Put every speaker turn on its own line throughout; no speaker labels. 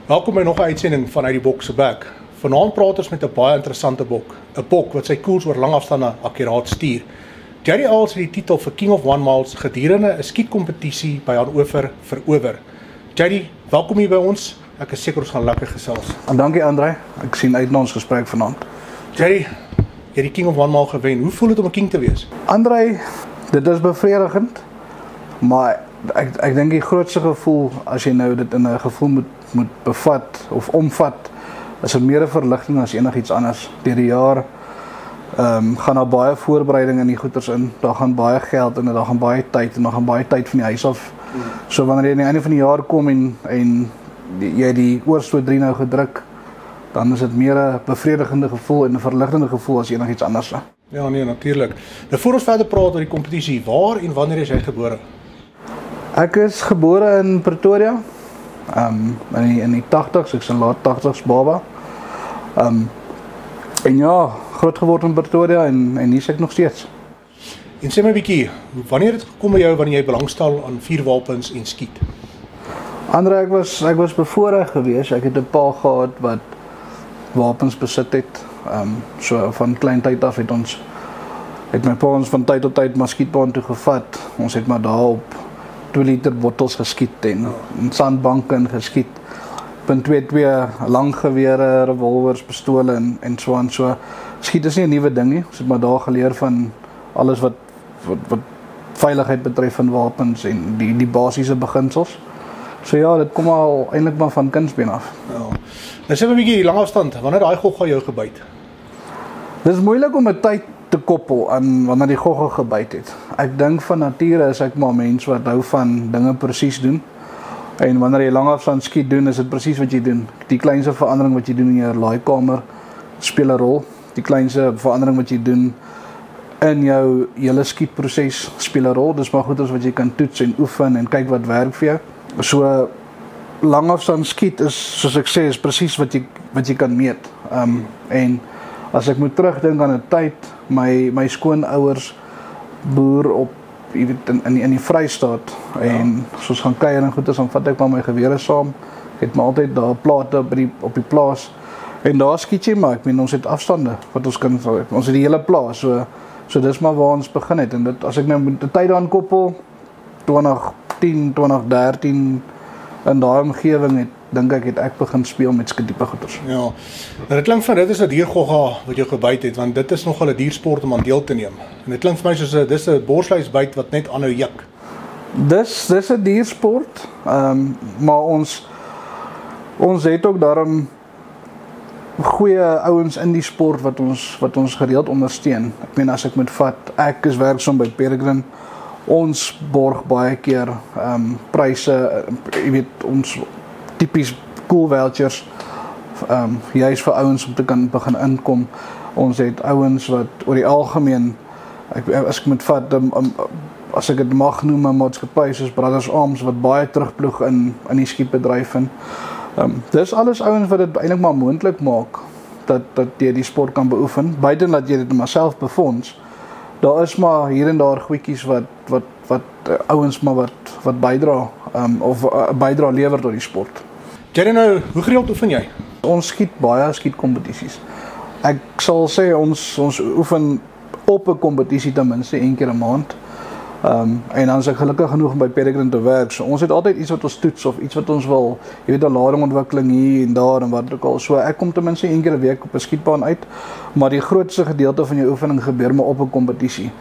Welkom by nog 'n uitsending van Uit die Bok se Bek. Vanaand praat ons met 'n baie interessante bok. 'n Bok wat sy koers oor lang afstande akkuraat stuur. Jerry Earls het die titel vir King of One Miles gedurende 'n skietkompetisie by Hannover verower. Jerry, welkom hier by ons. Ek is seker ons gaan lekker gesels.
En dankie André, ek sien uit na ons gesprek vanaand.
Jerry, jy het die King of One Mile gewen. Hoe voel dit om 'n king te wees?
André, dit is bevredigend, maar ek dink die grootste gevoel, as jy nou dit in 'n gevoel moet bevat of omvat, is dit meer 'n verligting as enigiets anders. Deur die jaar gaan daar baie voorbereiding in die goeters in, daar gaan baie geld in, daar gaan baie tyd en daar gaan baie tyd van die huis af. So wanneer jy aan die einde van die jaar kom en jy die oorstoot 3 nou gedruk, dan is dit meer 'n bevredigende gevoel en 'n verligtende gevoel as enigiets anders.
Ja nee, natuurlik. Nou voor ons verder praat oor die kompetisie, waar en wanneer is jy gebore?
Ek is gebore in Pretoria, in die 80s, ek is 'n laat 80s baba. En ja, groot geword in Pretoria en hier is ek nog steeds.
En sê my 'n bietjie, wanneer het gekom by jou wanneer jy belangstel aan vuurwapens en skiet?
André, ek was bevoorreg geweest. Ek het 'n pa gehad wat wapens besit het. So van klein tyd af het my pa ons van tyd tot tyd maar skietbaan toe gevat. Ons het maar daar op 2 liter bottels geskiet en sandbanke en geskiet. .22 langgewere, revolvers, pistole en so aan. So skiet is nie 'n nuwe ding nie. Ons het maar daar geleer van alles wat veiligheid betref van wapens en die basiese beginsels. So ja, dit kom al eintlik maar van kindsbeen af.
Ja. Nou sê my 'n bietjie die lang afstand, wanneer daai gogga jou gebyt?
Dit is moeilik om 'n tyd te koppel aan wanneer die gogga gebyt het. Ek dink van nature is ek maar 'n mens wat hou van dinge presies doen. En wanneer jy lang afstand skiet doen, is dit presies wat jy doen. Die kleinste verandering wat jy doen in jou laaikamer speel 'n rol. Die kleinste verandering wat jy doen in jou hele skietproses speel 'n rol. Dis maar goeders wat jy kan toets en oefen en kyk wat werk vir jou. So lang afstand skiet is, soos ek sê, is presies wat jy kan meet. En as ek moet terugdink aan 'n tyd, my skoonouers boer op, jy weet, in die Vrystaat, en soos gaan kuier en goeders, dan vat ek maar my gewere saam. Ek het maar altyd daar plate op die plaas. En daar skiet jy maar, ek meen ons het afstande wat ons het die hele plaas, so dis maar waar ons begin het. En dit, as ek nou met die tyd aan koppel, 2010, 2013, in daai omgewing dink ek het ek begin speel met skietipe goeders.
Ja, nou dit klink van dit is 'n diergogga wat jou gebyt het, want dit is nogal 'n diersport om aan deel te neem. En dit klink vir my soos dis 'n borsluisbyt wat net aanhou juk.
Dis 'n diersport, maar ons het ook daarom goeie ouens in die sport wat ons gereeld ondersteun. Ek meen, as ek moet vat, ek is werksaam by Peregrine. Ons borg baie keer pryse, jy weet, ons tipies cool vouchers, juist vir ouens om te kan begin inkom. Ons het ouens wat oor die algemeen, as ek moet vat, as ek dit mag noem, 'n maatskappy soos Brothers Arms wat baie terugploeg in die skietbedryf in. Dis alles ouens wat dit eintlik maar moontlik maak dat jy die sport kan beoefen, buiten dat jy dit maar self befonds. Daar is maar hier en daar goedjies wat ouens maar wat bydra, of bydra lewer tot die sport.
Jerry, nou, hoe gereeld oefen jy?
Ons skiet baie skietkompetisies. Ek sal sê ons oefen op 'n kompetisie ten minste 1 keer 'n maand. En dan is ek gelukkig genoeg om by Peregrine te werk. So ons het altyd iets wat ons toets of iets wat ons wil, jy weet, 'n ladingontwikkeling hier en daar en wat ook al. So ek kom ten minste 1 keer 'n week op 'n skietbaan uit, maar die grootste gedeelte van jou oefening gebeur maar op 'n kompetisie.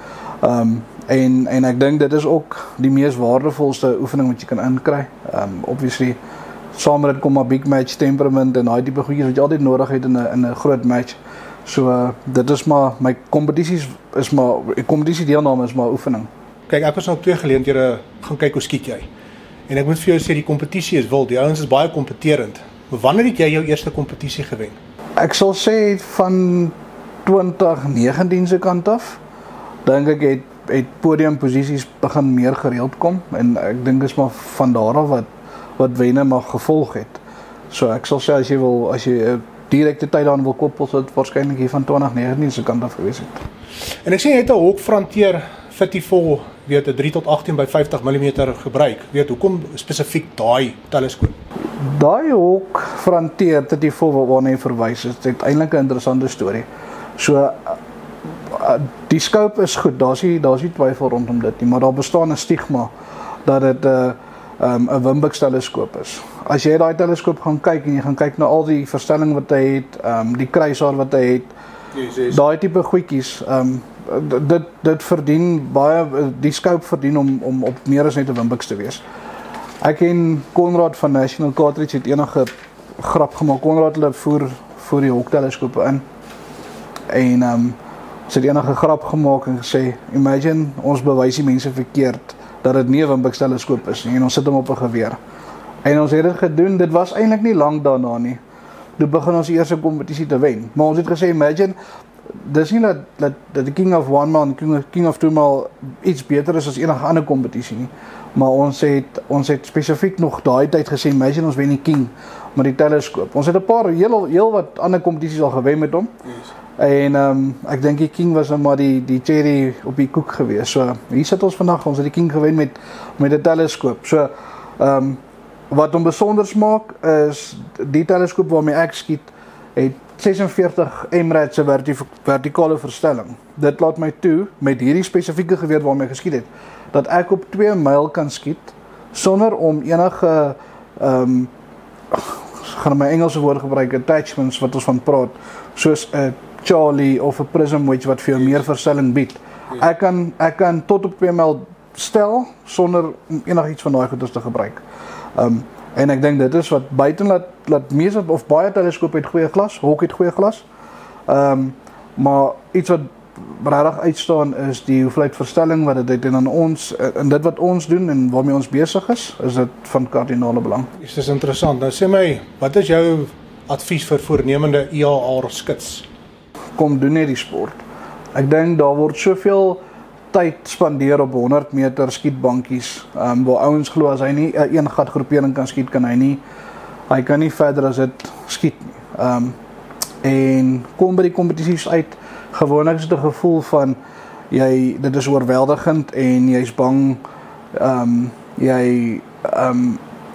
En ek dink dit is ook die mees waardevolste oefening wat jy kan inkry. Obviously, saam met dit kom maar big match temperament en daai tipe goedjies wat jy altyd nodig het in 'n groot match. So dit is maar my kompetisie deelname is maar oefening.
Kyk, ek was nou op 2 geleenthede gaan kyk hoe skiet jy. En ek moet vir jou sê, die kompetisie is wild, die ouens is baie kompeterend. Maar wanneer het jy jou eerste kompetisie gewen?
Ek sal sê van 2019 se kant af, dink ek het podiumposisies begin meer gereeld kom, en ek dink is maar van daar af wat wenne maar gevolg het. So ek sal sê, as jy direkte tyd aan wil koppel, sal dit waarskynlik hier van 2019 se kant af gewees het.
En ek sê jy het 'n Hawk Frontier 34, weet 'n 3 tot 18 by 50 mm gebruik. Weet hoekom spesifiek daai teleskoop?
Daai hok fronteer 34 waarna hy verwys is, dit eintlik 'n interessante storie. So die scope is goed, daar's nie twyfel rondom dit nie, maar daar bestaan 'n stigma dat dit 'n Wimbuks teleskoop is. As jy daai teleskoop gaan kyk en jy gaan kyk na al die verstelling wat hy het, die kruishaar wat hy het, daai tipe goedjies, dit verdien baie, die scope verdien om op meer as net 'n Wimbuks te wees. Ek en Konrad van National Cartridge het enige grap gemaak. Konrad hulle voer die hokteleskope in en ons het enige grap gemaak en gesê, imagine ons bewys die mense verkeerd dat dit nie 'n Wimbuks teleskoop is nie en ons sit hom op 'n geweer. En ons het dit gedoen, dit was eintlik nie lank daarna nie. Toe begin ons die eerste kompetisie te wen. Maar ons het gesê, imagine, dis nie dat die King of One Mile en King of Two Mile iets beter is as enige ander kompetisie nie. Maar ons het spesifiek nog daai tyd gesê, imagine ons wen die King met die teleskoop. Ons het 'n paar heel wat ander kompetisies al gewen met hom. Yes. En ek dink die King was nou maar die cherry op die koek gewees. So hier sit ons vandag, ons het die King gewen met 'n teleskoop. So wat hom besonder maak is die teleskoop waarmee ek skiet het 46 MRAD se vertikale verstelling. Dit laat my toe met hierdie spesifieke geweer waarmee ek geskiet het dat ek op 2 myl kan skiet sonder om enige gaan my Engelse woord gebruik, attachments wat ons van praat, soos 'n Charlie of 'n Prism wedge wat vir jou meer verstelling bied. Ek kan tot op 2 myl stel sonder enigiets van daai goeders te gebruik. En ek dink dit is wat buiten laat meeste of baie teleskope het goeie glas, hok het goeie glas. Maar iets wat regtig uitstaan is die hoeveelheid verstelling wat dit het en dan ons en dit wat ons doen en waarmee ons besig is dit van kardinale belang.
Dit is interessant. Nou sê my, wat is jou advies vir voornemende IAR skits?
Kom doen net die sport. Ek dink daar word soveel tyd spandeer op 100 meter skietbankies, waar ouens glo as hy nie 'n een gat groepering kan skiet, kan hy kan nie verder as dit skiet nie. En kom by die kompetisies uit, gewoonlik is dit 'n gevoel van dit is oorweldigend en jy's bang,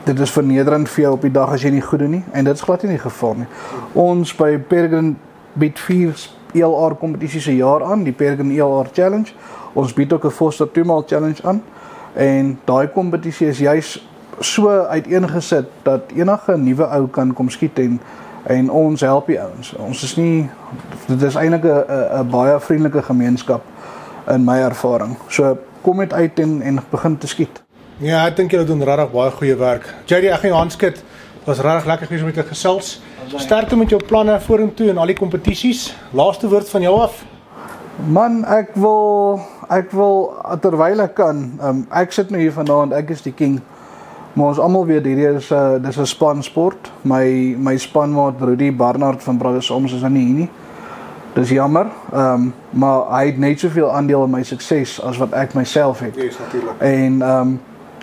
dit is vernederend vir jou op die dag as jy nie goed doen nie, en dit is glad nie die geval nie. Ons by Peregrine bied 4 ELR kompetisies 'n jaar aan, die Peregrine ELR Challenge. Ons bied ook 'n Foster 2 Mile Challenge aan, en daai kompetisie is juis so uiteengesit dat enige nuwe ou kan kom skiet en ons help die ouens. Dit is eintlik 'n baie vriendelike gemeenskap in my ervaring. So kom net uit en begin te skiet.
Ja, ek dink julle doen regtig baie goeie werk. JD, ek gaan jou handskud. Was regtig lekker gewees met jou gesels. Sterkte met jou planne vorentoe en al die kompetisies. Laaste woord van jou af.
Man, ek wil terwyl ek kan, ek sit nou hier vanaand, ek is die king. Maar ons almal weet hierdie is 'n spansport. My spanmaat Rudy Barnard van Brothers Oms is nou nie hier nie. Dis jammer, maar hy het net soveel aandeel in my sukses as wat ek myself het.
Yes, natuurlik.
En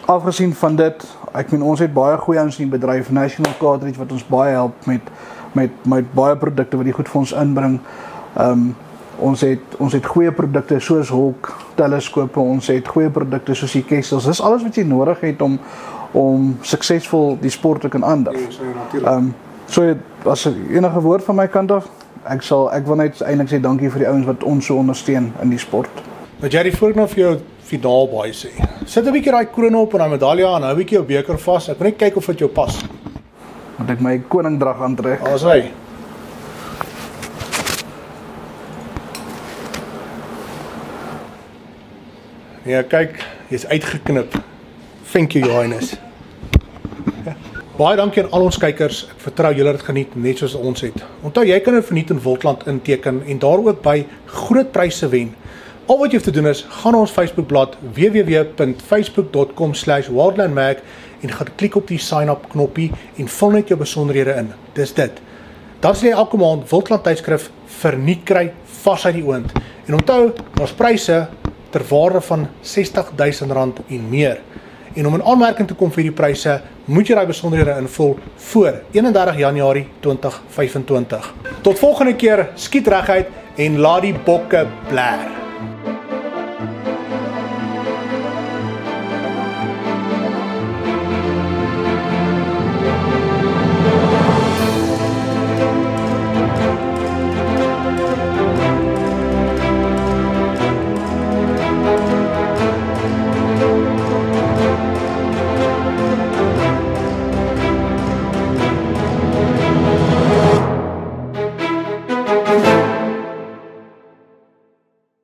afgesien van dit, ek meen ons het baie goeie ouens in die bedryf, National Cartridge wat ons baie help met baie produkte wat die goed vir ons inbring. Ons het goeie produkte soos hok, teleskope, ons het goeie produkte soos die kessels. Dis alles wat jy nodig het om suksesvol die sport te kan aandag. So as enige woord van my kant af, ek wil net eintlik sê dankie vir die ouens wat ons so ondersteun in die sport.
Maar Jerry, voor ek nou vir jou finaal baie sê, sit 'n bietjie daai krone op en daai medalje aan, hou 'n bietjie jou beker vas. Ek wil net kyk of dit jou pas.
Moet ek my koningdrag aantrek?
Daar's hy. Ja, kyk, jy's uitgeknip. Thank you, Your Highness. Baie dankie aan al ons kykers. Ek vertrou julle het geniet net soos ons het. Onthou, jy kan 'n verniet in Wildland inteken en daar ook by groot pryse wen. Al wat jy hoef te doen is, gaan na ons Facebookblad www.facebook.com/wildlandmag en gaan klik op die sign up knoppie en vul net jou besonderhede in. Dis dit. Dan sal jy elke maand Wildland tydskrif verniet kry vas uit die oond. En onthou, daar's pryse ter waarde van R60.000 en meer. En om in aanmerking te kom vir die pryse, moet jy daai besonderhede invul voor 31 Januarie 2025. Tot volgende keer, skiet reguit en laat die bokke blaar.